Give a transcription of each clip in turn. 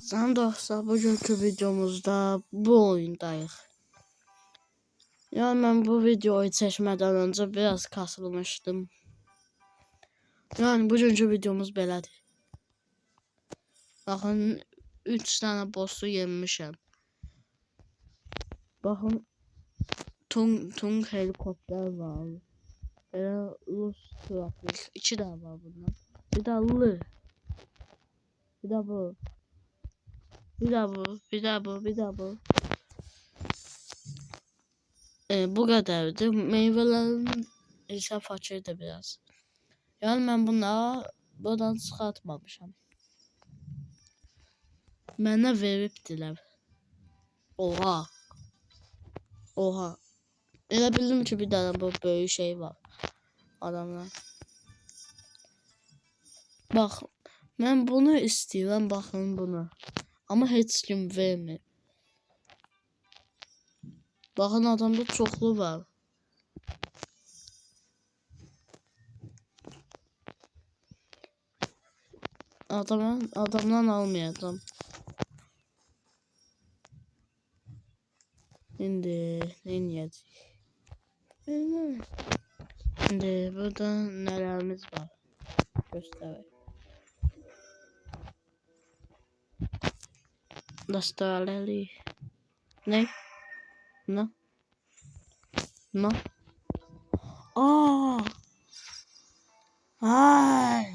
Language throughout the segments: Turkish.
Sen dostlar, bugünkü videomuzda bu oyundayıq. Yani ben bu videoyu çəkmədən önce biraz kasılmışdım. Yani bugünkü videomuz belədir. Bakın 3 tane boss'u yenmişəm. Bakın tung helikopter var. Rus trafik 2 daha var bundan. Bir daha lı. Bir daha bu. Bir daha bu. Bir daha bu. Bir daha bu. Bu kadardı. Meyvelerin ise fakirdi biraz. Yani ben bunları buradan çıxartmamışam. Mənə veribdilər. Oha. Oha. Elə bildim ki bir tane bu böyük şey var. Adamlar. Bak. Ben bunu istəyirəm. Bakın bunu. Ama heç kim vermir. Bakın adamda çoxlu var. Adamdan almayacağım. Şimdi ne yiyeceğiz? Şimdi burada nelerimiz var? Göstereyim. Lastaleri. Ne? Ne? Ne? Aa! Ay!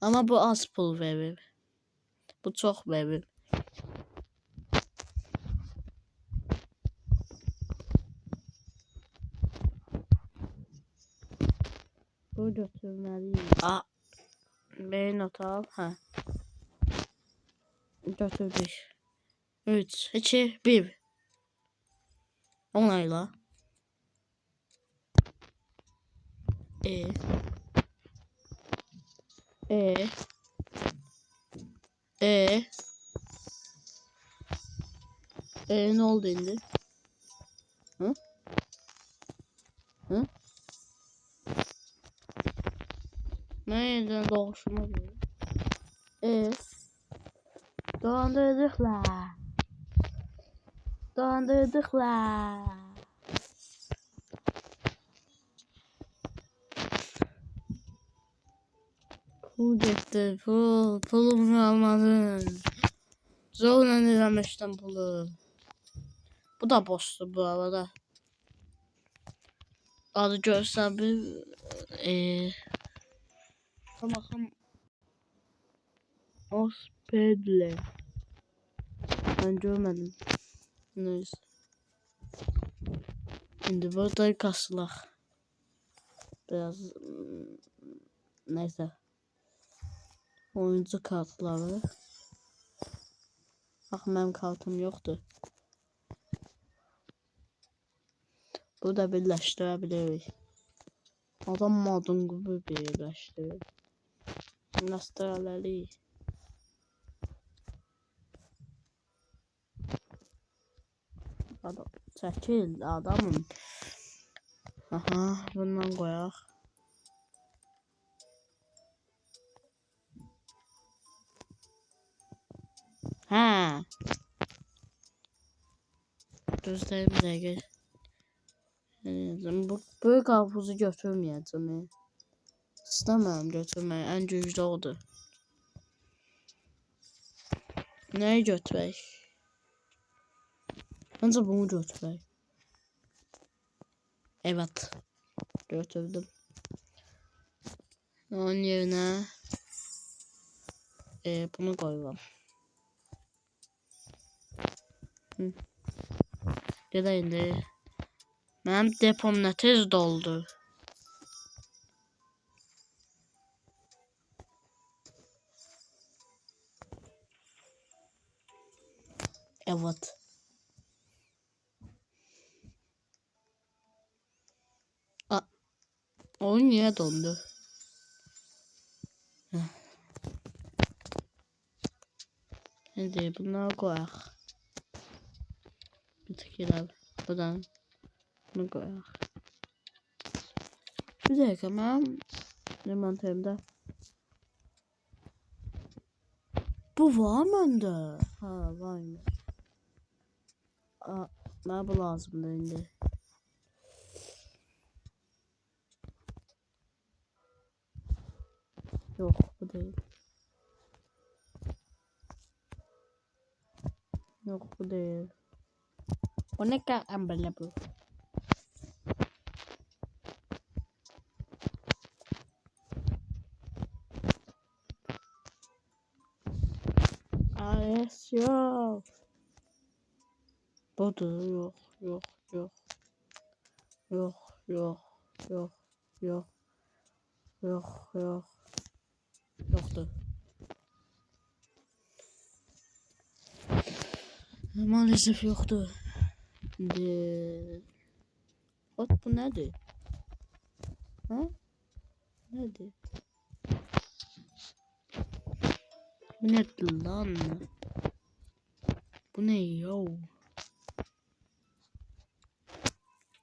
Ama bu az pul verir. Bu çok verir. Bu götürmeliyim. Aa, beni not al. Ha. Götürdük. 3, 2, 1. Onayla. E. Ne oldu şimdi? Hı? Hı? Nereden doğuşuma göre? Dolandırdıklar. Dolandırdıklar. Pul gitti. Pulumu almadın. Zorla dilemiştim pulu. Bu da boss'tu bu arada. Adı görsem bir bakın. Ospedle. Ben görmedim. Neyse. Şimdi burada kasılak. Biraz neyse. Oyuncu kartları. Bak benim kartım yoktu. Burada birleştirebiliriz. Adam modun gibi birleştirir. Nasıl adam çekil adamım. Aha bundan koyak. Ha. Gözlerim de gel. Bu karpuzu götürmeyeceğim. İstemem götürmeyi. En güçlü oldu. Neyi götürək? Bence bunu götürək. Evet. Götürdüm. Onun yerine bunu koyalım. Ya da indi. Benim depom ne tez doldu. Evet. Oyun niye dondu? Şimdi bunları koyak. Bir tık buradan bunu koyak. Bir dakika ben envanterimde. Bu var mı önde? Ha varmış. Aa, ne bu lazımdı şimdi? Yok bu değil. Yok bu değil. O ne kadar böyle bu? Yes yok. Bu da yok yok yok. Yok yok yok yok yok yok. Yoktu. Maalesef yoktu. Şimdi... Bak bu nedir? Ha? Nedir? Bu nedir lan? Bu ne yo?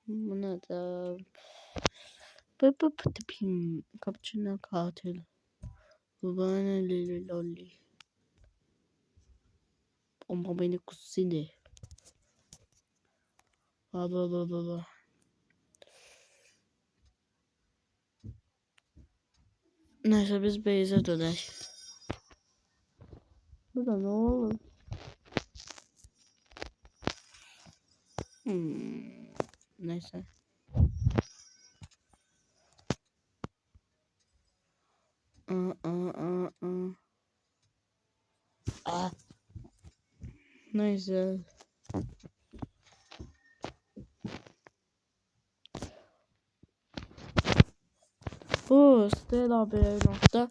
Bu ne de? Bıbı pıtıpim. Cappuccino katil. Bu bana lili lolli. Ama beni kutsidi. Baba baba baba. Neyse biz base'e dönelim. Bu da ne olur? Neyse. Neyse. Bu Stella bir nokta.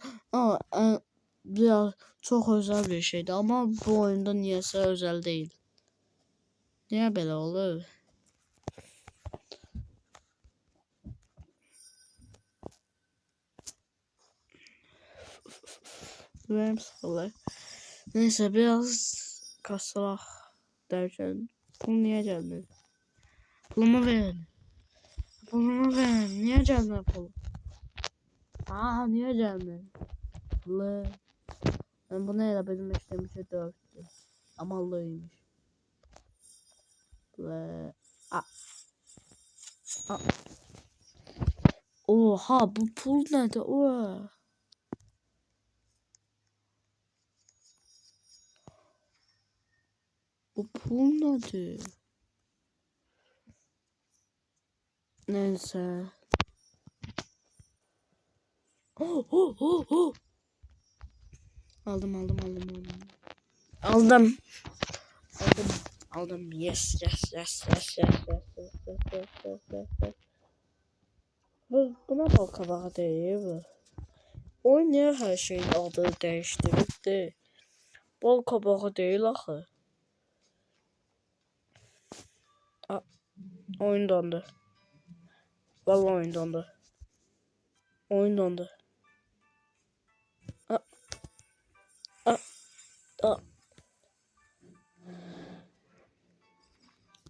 Biraz çok özel bir şeydi ama bu oyunda niyeyse özel değil. Niye böyle olur? Benim sıkılır. Neyse biraz kasalak derken pul niye gelmedi? Pulumu verin. Pulumu verin. Niye gelmedi pul? Niye gelmedi? Pulu. Ben bunu ele benim işlemişe 4'tü. Amallıymış. Ve oha bu pul nerede? Oha. Bu pul nerede? Neyse. Oh. Aldım. Aldım. Yes. Buna bal kabağı değil bu. Oynayan her şeyin adını değiştirip de. Bal kabağı değil axı. Oyun dondu. Vallahi oyun dondu. Oyun dondu.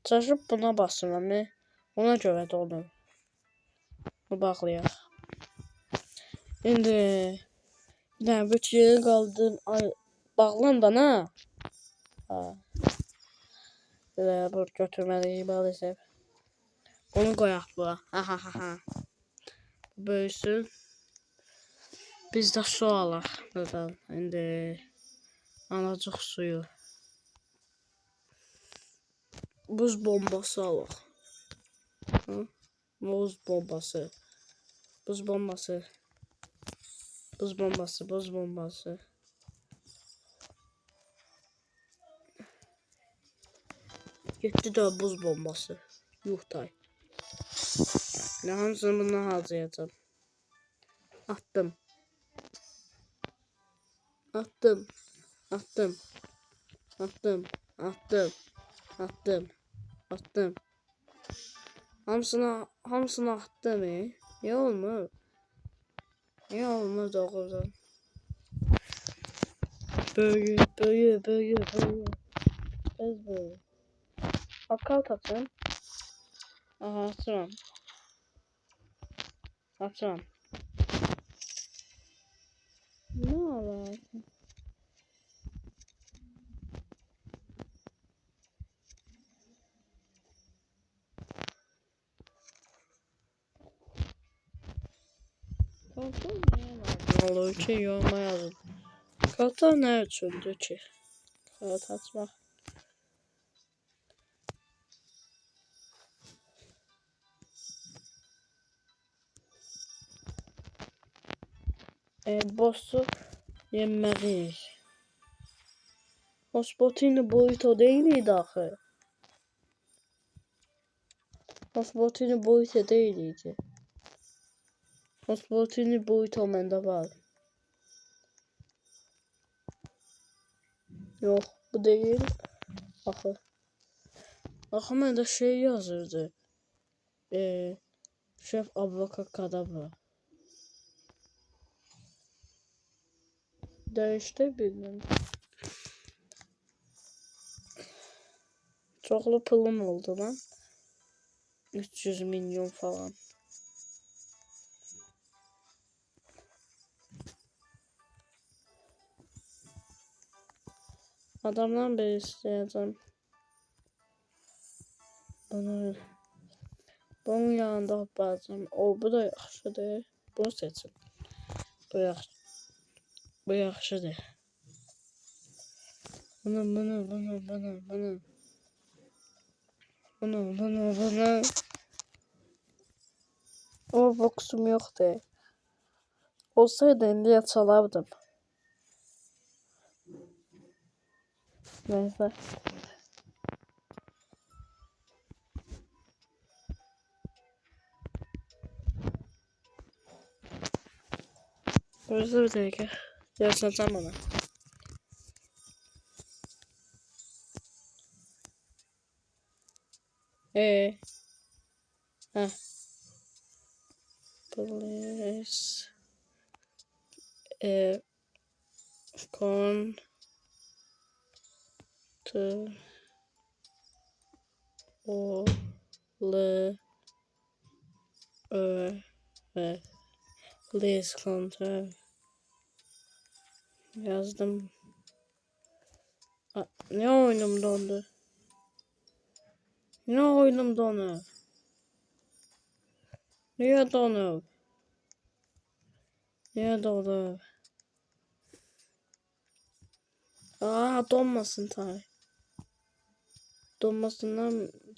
Çalışıp buna basın ama ona göre de onu bağlayaq. Şimdi bir tane bütçeye qaldım. Ay bağlan da ne? Böyle bu götürməliyik maalesef. Onu koyaq bura. Ha. Böyüsün. Biz de su alaq. Buradan. Şimdi alacaq suyu. Buz bombası alaq. Buz bombası. Gitti de buz bombası. Yuhtay. Ne hamsını bundan harcayacağım. Attım. Hamsını attım. Ne olmuş? Ne olmuş doğrudan? Böyle. Bez böyle. Akalt atın. Aha atıram. Ne var? Kartal neye lazım olur ki yoruma yazın. Kartal ne üçündür ki? Kağıt atmak. Boss'u yenmeliyiz. Hospotini boyutu değildi axı. Hospotini boyutu değildi. Hospotini boyutu məndə var. Yok bu değil. Axı. Axı məndə şey yazırdı. Şef Abracadabra. Dəyişdi bilmem. Çoxlu pulum oldu lan. 300 milyon falan. Adamdan biri istəyəcəm. Bunun yanında hoplayacağım. Bu da yaxşıdır. Bunu seçin. Bu yaxşıdır. Bunu. O boksum yoktu. Olsaydı indiye çalardım. Neyse. Özür dilerim. Yaşayacağım onu. Heh. Please. Con. To. O. L. Please contact. Yazdım. Ne oyunum dondu? Ne oyunum dondu? Niye dondu? Niye dondu? Donmasın tabi.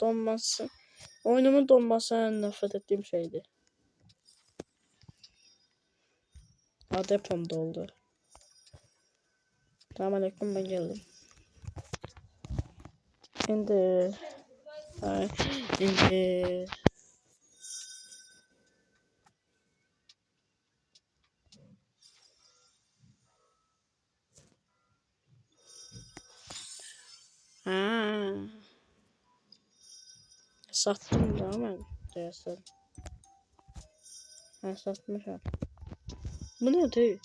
Donmasın. Oyunumun donması en nefret ettiğim şeydi. Depom doldu. Selamünaleyküm ben geldim. Şimdi. Sattım da ama dersen. Satmışım. Bu ne değil?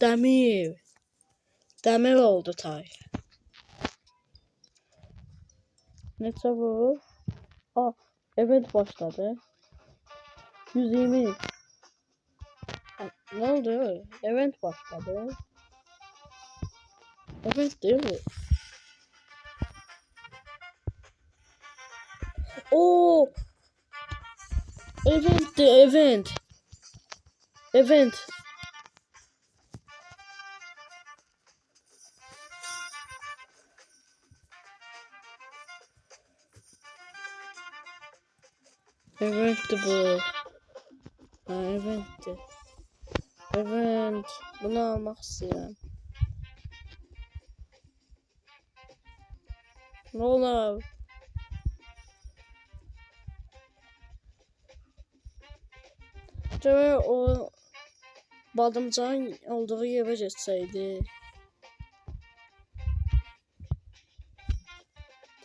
Demir. Demir oldu tay. Ne çabuk. Evet başladı. 120. Ne oldu? Evet başladı. Evet değil mi? Event. Eventti bu. Eventti. Event. Bunu almak istiyorum. Ne olur? Acaba o badımcan olduğu yere geçseydi.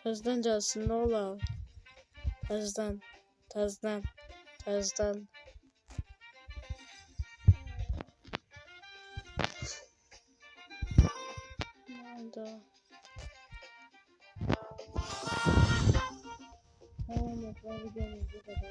Tezden gelsin ne olur? Tezden. burada. Tamam, videomuz bu kadar.